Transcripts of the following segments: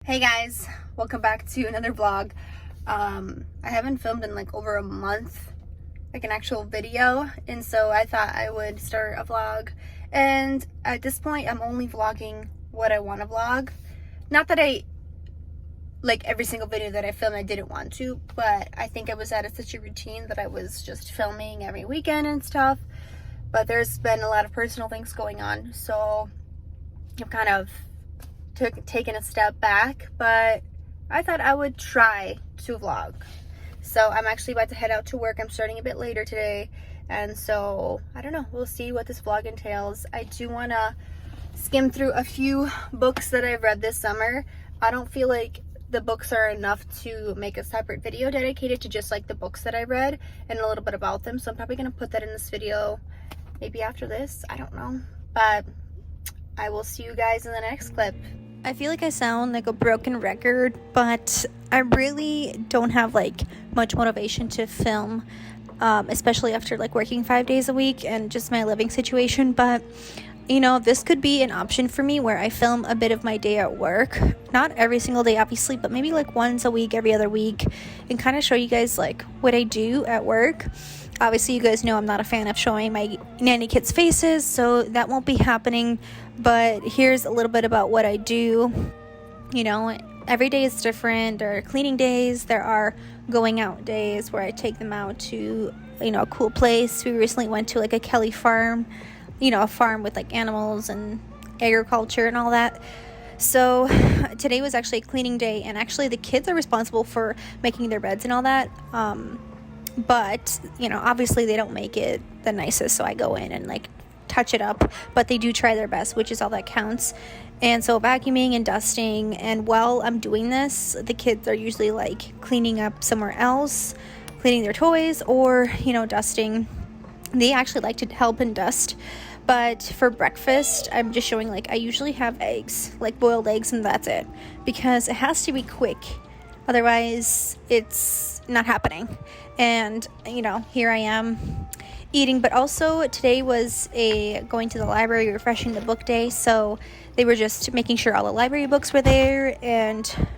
Hey guys, welcome back to another vlog. I haven't filmed in like over a month, like an actual video, and so I thought I would start a vlog. And at this point I'm only vlogging what I want to vlog. Not that I like every single video that I filmed I didn't want to, but I think I was at such a routine that I was just filming every weekend and stuff. But there's been a lot of personal things going on, so I've kind of taken a step back, but I thought I would try to vlog. So I'm actually about to head out to work. I'm starting a bit later today, and so I don't know, we'll see what this vlog entails. I do want to skim through a few books that I've read this summer. I don't feel like the books are enough to make a separate video dedicated to just like the books that I read and a little bit about them, so I'm probably going to put that in this video maybe after this, I don't know, but I will see you guys in the next clip. I feel like I sound like a broken record, but I really don't have like much motivation to film, especially after like working 5 days a week and just my living situation. But you know, this could be an option for me where I film a bit of my day at work, not every single day obviously, but maybe like once a week, every other week, and kind of show you guys like what I do at work. Obviously you guys know I'm not a fan of showing my nanny kids' faces, so that won't be happening. But here's a little bit about what I do. You know, every day is different. There are cleaning days, there are going out days where I take them out to, you know, a cool place. We recently went to like a Kelly farm, you know, a farm with like animals and agriculture and all that. So today was actually a cleaning day, and actually the kids are responsible for making their beds and all that. But you know, obviously they don't make it the nicest, so I go in and like touch it up, but they do try their best, which is all that counts. And so vacuuming and dusting, and while I'm doing this, the kids are usually like cleaning up somewhere else, cleaning their toys, or you know, dusting. They actually like to help and dust. But for breakfast, I'm just showing like I usually have eggs, like boiled eggs, and that's it, because it has to be quick, otherwise it's not happening. And you know, here I am eating. But also today was a going to the library, refreshing the book day, so they were just making sure all the library books were there, and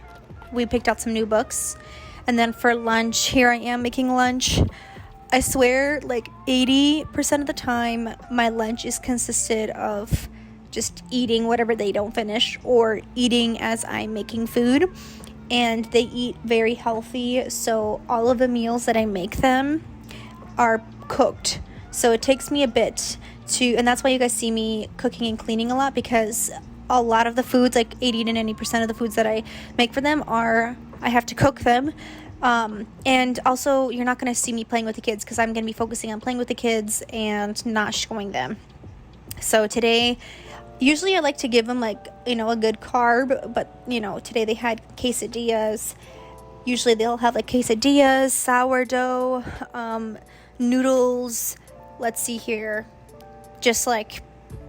we picked out some new books. And then for lunch, here I am making lunch. I swear like 80% of the time my lunch is consisted of just eating whatever they don't finish, or eating as I'm making food. And they eat very healthy, so all of the meals that I make them are cooked. So it takes me a bit to, and that's why you guys see me cooking and cleaning a lot, because a lot of the foods, like 80 to 90% of the foods that I make for them are, I have to cook them. And also you're not going to see me playing with the kids, because I'm going to be focusing on playing with the kids and not showing them. So today, usually I like to give them like, you know, a good carb, but you know, today they had quesadillas. Usually they'll have like quesadillas, sourdough, noodles, let's see here, just like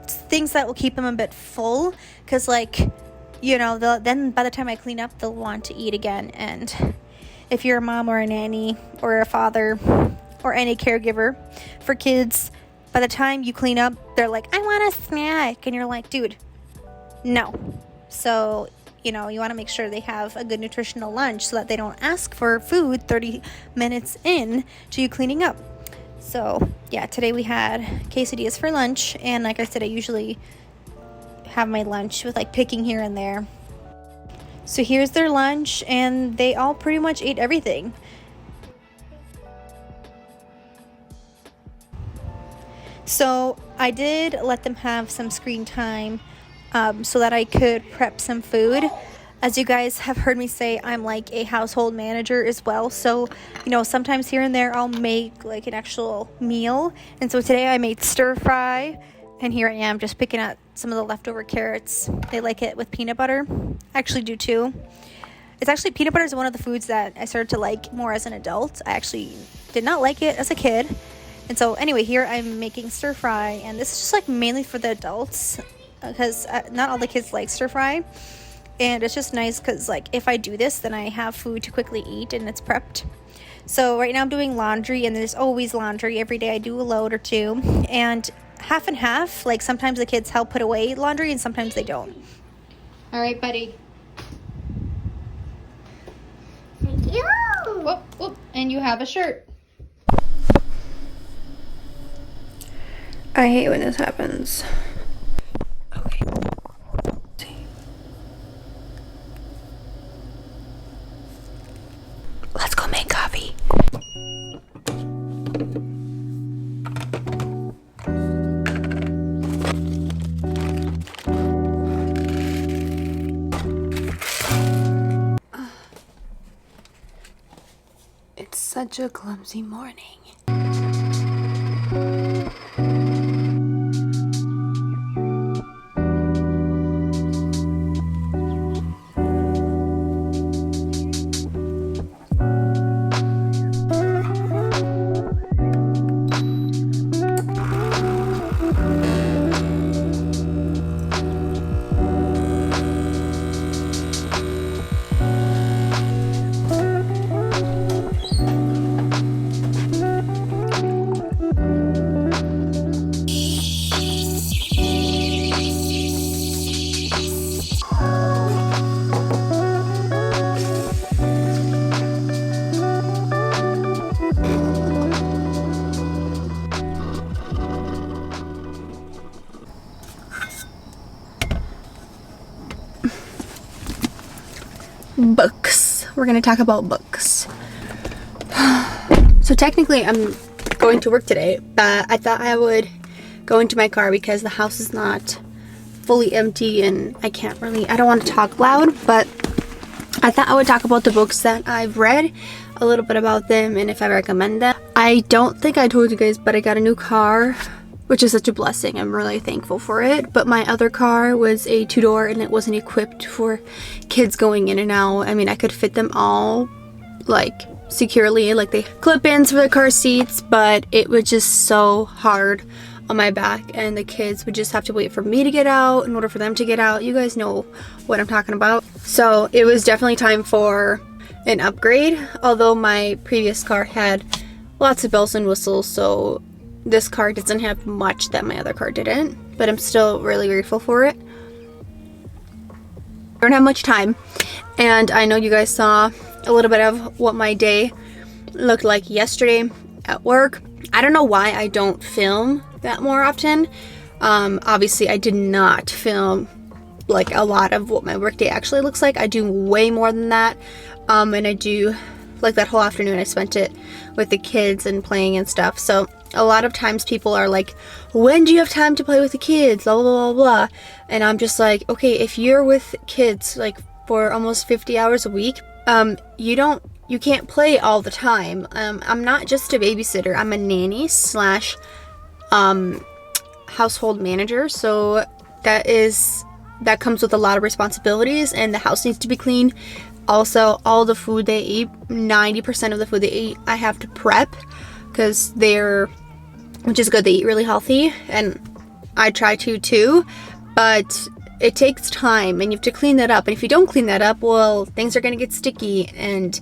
things that will keep them a bit full, because like, you know, then by the time I clean up, they'll want to eat again. And if you're a mom or a nanny or a father or any caregiver for kids, by the time you clean up, they're like, I want a snack. And you're like, dude, no. So, you know, you want to make sure they have a good nutritional lunch so that they don't ask for food 30 minutes in to you cleaning up. So, yeah, today we had quesadillas for lunch. And like I said, I usually have my lunch with like picking here and there. So here's their lunch, and they all pretty much ate everything. So I did let them have some screen time so that I could prep some food. As you guys have heard me say, I'm like a household manager as well. So, you know, sometimes here and there I'll make like an actual meal. And so today I made stir fry, and here I am just picking out some of the leftover carrots. They like it with peanut butter. I actually do too. It's actually, peanut butter is one of the foods that I started to like more as an adult. I actually did not like it as a kid. And so anyway, here I'm making stir fry, and this is just like mainly for the adults, because not all the kids like stir fry. And it's just nice because like if I do this, then I have food to quickly eat and it's prepped. So right now I'm doing laundry, and there's always laundry. Every day I do a load or two, and half and half. Like sometimes the kids help put away laundry and sometimes they don't. All right, buddy. Whoop, whoop. And you have a shirt. I hate when this happens. Okay. Let's go make coffee. It's such a clumsy morning. Books. We're gonna talk about books. So technically I'm going to work today, but I thought I would go into my car because the house is not fully empty and I don't want to talk loud, but I thought I would talk about the books that I've read, a little bit about them, and if I recommend them. I don't think I told you guys, but I got a new car, which is such a blessing. I'm really thankful for it. But my other car was a two-door and it wasn't equipped for kids going in and out. I mean, I could fit them all like securely, like the clip-ins for the car seats, but it was just so hard on my back and the kids would just have to wait for me to get out in order for them to get out. You guys know what I'm talking about. So it was definitely time for an upgrade, although my previous car had lots of bells and whistles, so this car doesn't have much that my other car didn't, but I'm still really grateful for it. I don't have much time, and I know you guys saw a little bit of what my day looked like yesterday at work. I don't know why I don't film that more often. Obviously I did not film like a lot of what my workday actually looks like. I do way more than that, and I do like that whole afternoon I spent it with the kids and playing and stuff. So a lot of times people are like, when do you have time to play with the kids, blah blah blah blah, and I'm just like, okay, if you're with kids like for almost 50 hours a week, you can't play all the time. I'm not just a babysitter, I'm a nanny slash household manager, so that comes with a lot of responsibilities, and the house needs to be clean. Also, all the food they eat, 90% of the food they eat, I have to prep because which is good, they eat really healthy, and I try to too, but it takes time and you have to clean that up, and if you don't clean that up, well, things are going to get sticky, and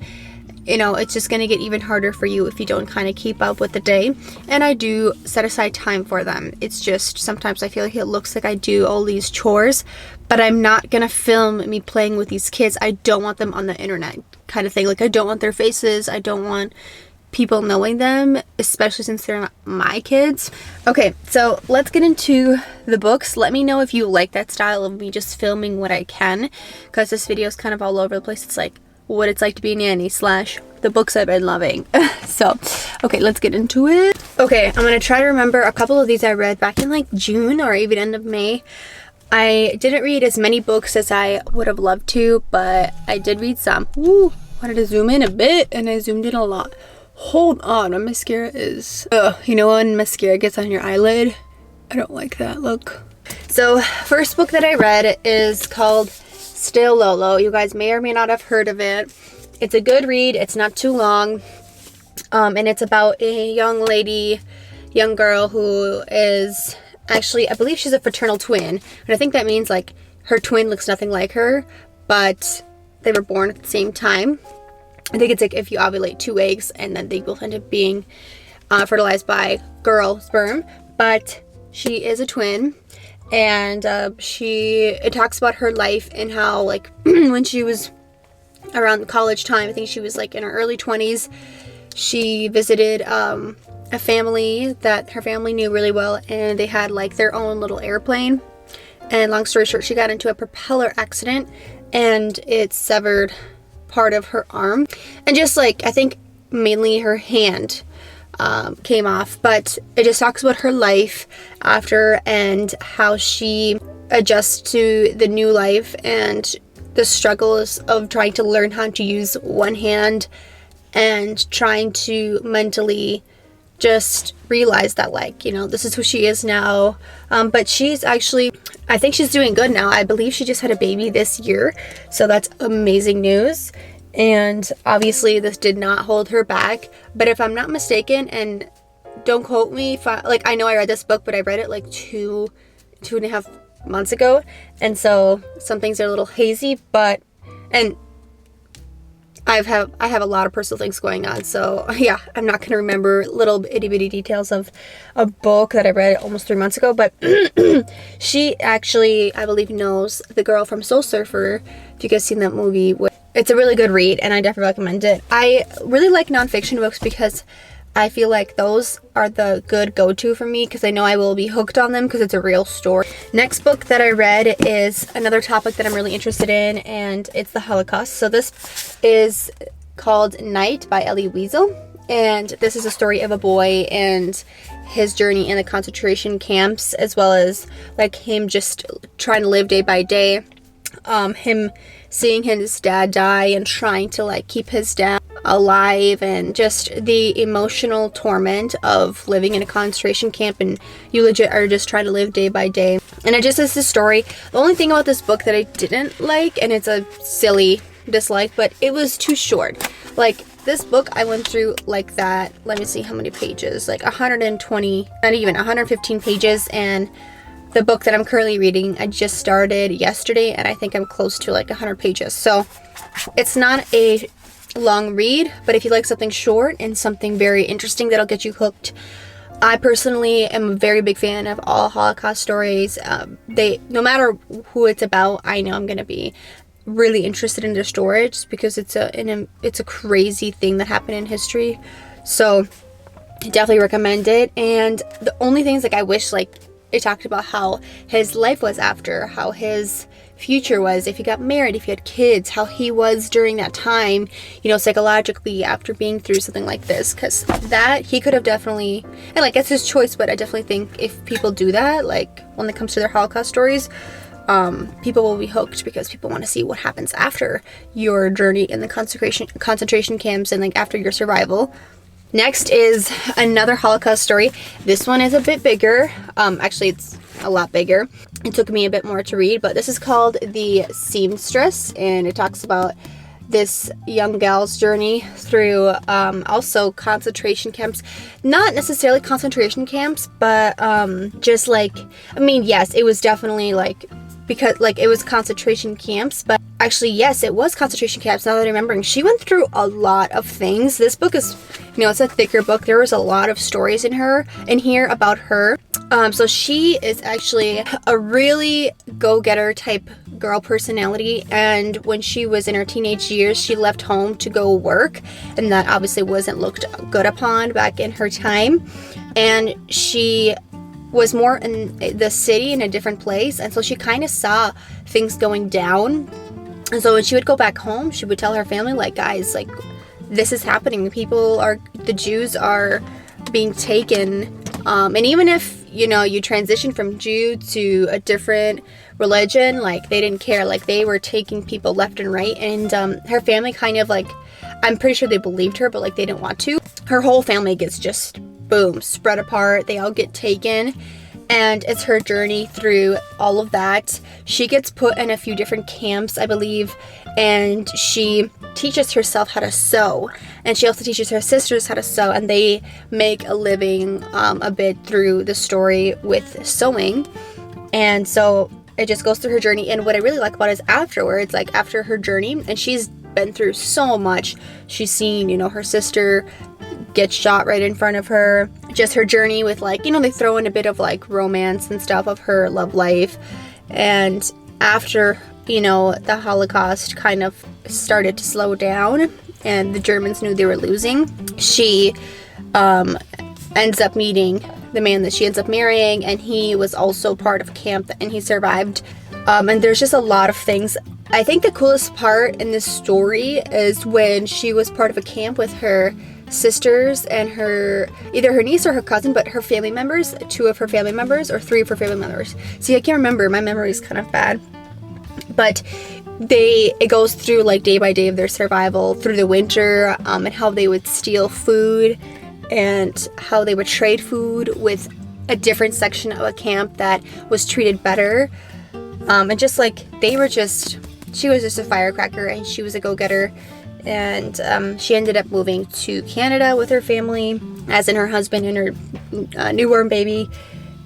you know, it's just going to get even harder for you if you don't kind of keep up with the day. And I do set aside time for them. It's just sometimes I feel like it looks like I do all these chores, but I'm not going to film me playing with these kids. I don't want them on the internet kind of thing. Like, I don't want their faces. I don't want people knowing them, especially since they're not my kids. Okay, so let's get into the books. Let me know if you like that style of me just filming what I can, because this video is kind of all over the place. It's like what it's like to be a nanny slash the books I've been loving. So, okay, let's get into it. Okay, I'm gonna try to remember a couple of these I read back in like June or even end of May. I didn't read as many books as I would have loved to, but I did read some. Ooh, wanted to zoom in a bit and I zoomed in a lot. Hold on, my mascara is... you know when mascara gets on your eyelid? I don't like that look. So, first book that I read is called Still Lolo. You guys may or may not have heard of it. It's a good read. It's not too long. And it's about a young girl who is actually, I believe she's a fraternal twin. And I think that means like her twin looks nothing like her, but they were born at the same time. I think it's like if you ovulate two eggs and then they both end up being fertilized by girl sperm. But she is a twin. And it talks about her life and how, like, when she was around college time. I think she was like in her early 20s. She visited a family that her family knew really well, and they had like their own little airplane. And long story short, she got into a propeller accident and it severed part of her arm, and just like I think mainly her hand came off. But it just talks about her life after and how she adjusts to the new life and the struggles of trying to learn how to use one hand and trying to mentally just realize that, like, you know, this is who she is now. But she's actually, I think she's doing good now. I believe she just had a baby this year, so that's amazing news. And obviously this did not hold her back, but if I'm not mistaken, and don't quote me if I know I read this book, but I read it like two and a half months ago, and so some things are a little hazy, but and I have a lot of personal things going on, so yeah, I'm not going to remember little itty bitty details of a book that I read almost 3 months ago. But she actually, I believe, knows the girl from Soul Surfer. If you guys seen that movie, it's a really good read, and I definitely recommend it. I really like nonfiction books because I feel like those are the good go-to for me, because I know I will be hooked on them because it's a real story. Next book that I read is another topic that I'm really interested in, and it's the Holocaust. So this is called Night by Elie Wiesel, and this is a story of a boy and his journey in the concentration camps, as well as like him just trying to live day by day, him seeing his dad die and trying to like keep his dad alive, and just the emotional torment of living in a concentration camp, and you legit are just trying to live day by day. And it just is the story. The only thing about this book that I didn't like, and it's a silly dislike, but it was too short. Like, this book I went through like that, let me see how many pages, like 120, not even 115 pages. And the book that I'm currently reading, I just started yesterday, and I think I'm close to like 100 pages. So it's not a long read, but if you like something short and something very interesting that'll get you hooked. I personally am a very big fan of all Holocaust stories. No matter who it's about, I know I'm gonna be really interested in their story, just because it's a crazy thing that happened in history. So I definitely recommend it. And the only things, like, I wish like it talked about how his life was after, how his future was, if he got married, if he had kids, how he was during that time, you know, psychologically after being through something like this, because that he could have definitely, and like, it's his choice, but I definitely think if people do that, like when it comes to their Holocaust stories, people will be hooked, because people want to see what happens after your journey in the concentration camps and like after your survival. Next is another Holocaust story. This one is a bit bigger. Actually, it's a lot bigger. It took me a bit more to read, but this is called The Seamstress, and it talks about this young gal's journey through also concentration camps. Not necessarily concentration camps, but just like, I mean, yes, it was definitely like, because like it was concentration camps, but actually, yes, it was concentration camps. Now that I'm remembering, she went through a lot of things. This book is, you know, it's a thicker book. There was a lot of stories in here about her. So she is actually a really go-getter type girl personality, and when she was in her teenage years, she left home to go work, and that obviously wasn't looked good upon back in her time. And she was more in the city, in a different place, and so she kind of saw things going down. And so when she would go back home, she would tell her family, like, guys, like, this is happening. The Jews are being taken. And even if, you know, you transition from Jew to a different religion, like, they didn't care. Like, they were taking people left and right. And her family kind of, like, I'm pretty sure they believed her, but like, they didn't want to. Her whole family gets just, boom, spread apart. They all get taken. And it's her journey through all of that. She gets put in a few different camps, I believe, and she teaches herself how to sew. And she also teaches her sisters how to sew, and they make a living a bit through the story with sewing. And so it just goes through her journey. And what I really like about it is afterwards, like after her journey, and she's been through so much. She's seen, you know, her sister gets shot right in front of her. Just her journey with, like, you know, they throw in a bit of like romance and stuff of her love life. And after you know, the Holocaust kind of started to slow down and the Germans knew they were losing, she ends up meeting the man that she ends up marrying, and he was also part of a camp and he survived. And there's just a lot of things. I think the coolest part in this story is when she was part of a camp with her sisters and either her niece or her cousin, but her family members, 2 of her family members or 3 of her family members. See, I can't remember, my memory is kind of bad. But it goes through like day by day of their survival through the winter, and how they would steal food and how they would trade food with a different section of a camp that was treated better. And just like she was just a firecracker and she was a go-getter. And she ended up moving to Canada with her family, as in her husband and her newborn baby.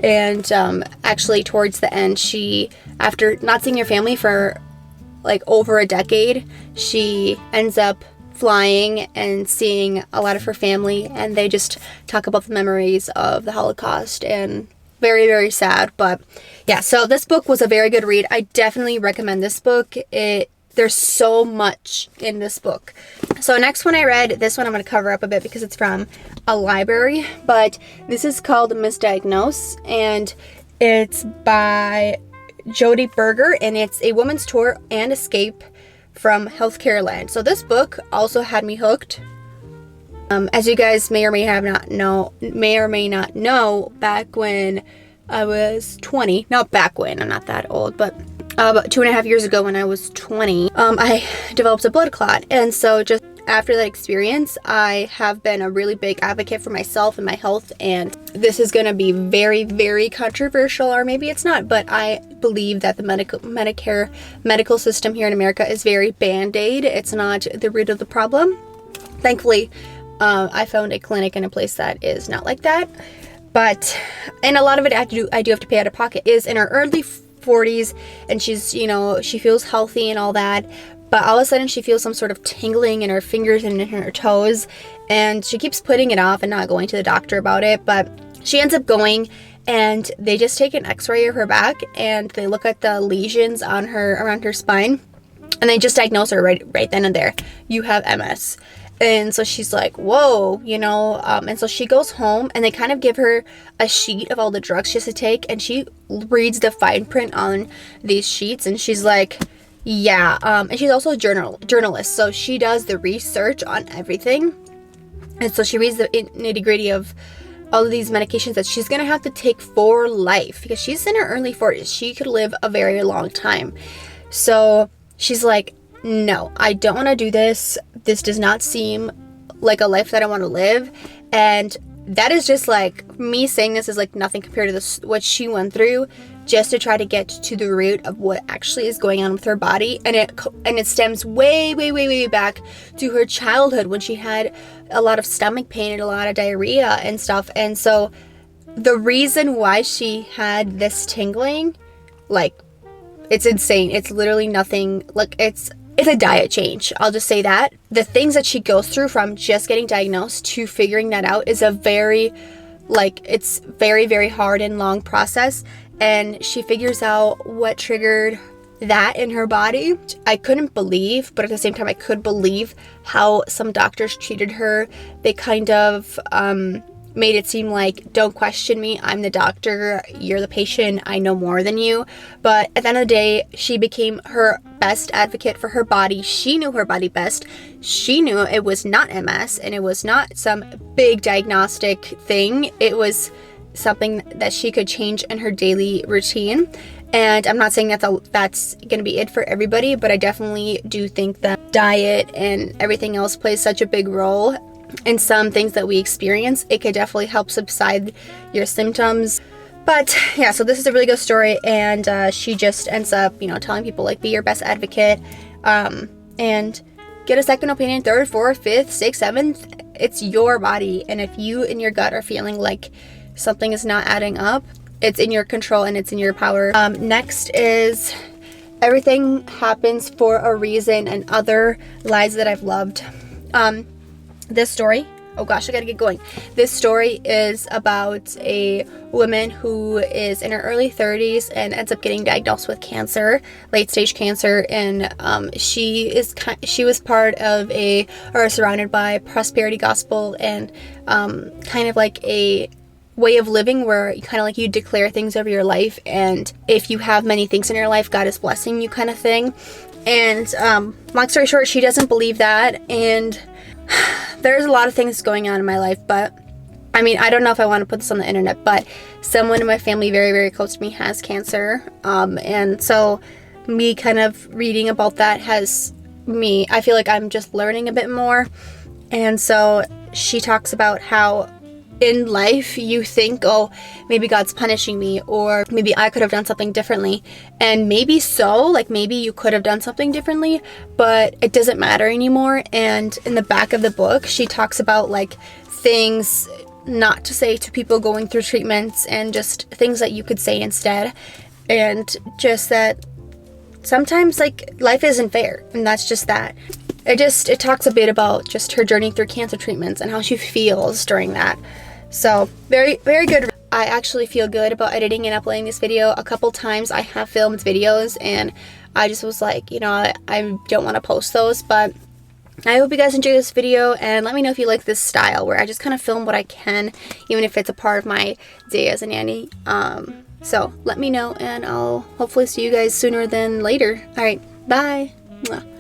And actually towards the end, she, after not seeing her family for like over a decade, she ends up flying and seeing a lot of her family, and they just talk about the memories of the Holocaust, and very, very sad. But yeah, so this book was a very good read. I definitely recommend this book. There's so much in this book. So next one I read, this one I'm going to cover up a bit because it's from a library, but this is called Misdiagnosed, and it's by Jodi Berger, and it's a woman's tour and escape from healthcare land. So this book also had me hooked. As you guys may or may not know, back when I was 20, not back when, I'm not that old, but about 2.5 years ago when I was 20, I developed a blood clot. And so just after that experience, I have been a really big advocate for myself and my health. And this is going to be very, very controversial, or maybe it's not, but I believe that the Medicare medical system here in America is very band-aid. It's not the root of the problem. Thankfully, I found a clinic in a place that is not like that. But, and a lot of it I do have to pay out of pocket. Is in her early 40s, and she's, you know, she feels healthy and all that, but all of a sudden she feels some sort of tingling in her fingers and in her toes, and she keeps putting it off and not going to the doctor about it. But she ends up going, and they just take an x-ray of her back, and they look at the lesions on her, around her spine, and they just diagnose her right then and there. You have MS. And so she's like, whoa, you know, and so she goes home, and they kind of give her a sheet of all the drugs she has to take, and she reads the fine print on these sheets, and she's like, yeah, and she's also a journalist, so she does the research on everything, and so she reads the nitty-gritty of all of these medications that she's gonna have to take for life, because she's in her early 40s. She could live a very long time. So she's like, no, I don't want to do this. This does not seem like a life that I want to live. And that is just like, me saying this is like nothing compared to this, what she went through just to try to get to the root of what actually is going on with her body. And it stems way, way, way, way back to her childhood, when she had a lot of stomach pain and a lot of diarrhea and stuff. And so the reason why she had this tingling, like, it's insane. It's literally nothing, like, it's a diet change. I'll just say that. The things that she goes through from just getting diagnosed to figuring that out is a very, like, it's very, very hard and long process. And she figures out what triggered that in her body. I couldn't believe, but at the same time I could believe how some doctors treated her. They kind of made it seem like, don't question me, I'm the doctor, you're the patient, I know more than you. But at the end of the day, she became her best advocate for her body. She knew her body best. She knew it was not MS, and it was not some big diagnostic thing. It was something that she could change in her daily routine. And I'm not saying that's going to be it for everybody, but I definitely do think that diet and everything else plays such a big role in some things that we experience. It could definitely help subside your symptoms. But yeah, so this is a really good story, and she just ends up, you know, telling people, like, be your best advocate, and get a second opinion, third, fourth, fifth, sixth, seventh. It's your body, and if you in your gut are feeling like something is not adding up, it's in your control and it's in your power. Next is Everything Happens for a Reason and Other Lies That I've Loved. This story Oh gosh, I gotta get going. This story is about a woman who is in her early 30s and ends up getting diagnosed with cancer, late stage cancer, and she was part of or surrounded by prosperity gospel and kind of like a way of living where you kind of like you declare things over your life, and if you have many things in your life, God is blessing you kind of thing. And long story short, she doesn't believe that, and there's a lot of things going on in my life, but I mean, I don't know if I want to put this on the internet, but someone in my family very, very close to me has cancer, and so me kind of reading about that I feel like I'm just learning a bit more. And so she talks about how in life you think, oh, maybe God's punishing me, or maybe I could have done something differently. And maybe so, like maybe you could have done something differently, but it doesn't matter anymore. And in the back of the book, she talks about like things not to say to people going through treatments, and just things that you could say instead. And just that sometimes like life isn't fair, and that's just that. It talks a bit about just her journey through cancer treatments and how she feels during that. So very, very good. I actually feel good about editing and uploading this video. A couple times I have filmed videos and I just was like, you know, I don't want to post those, but I hope you guys enjoy this video, and let me know if you like this style where I just kind of film what I can, even if it's a part of my day as a nanny. So let me know, and I'll hopefully see you guys sooner than later. All right, bye. Mwah.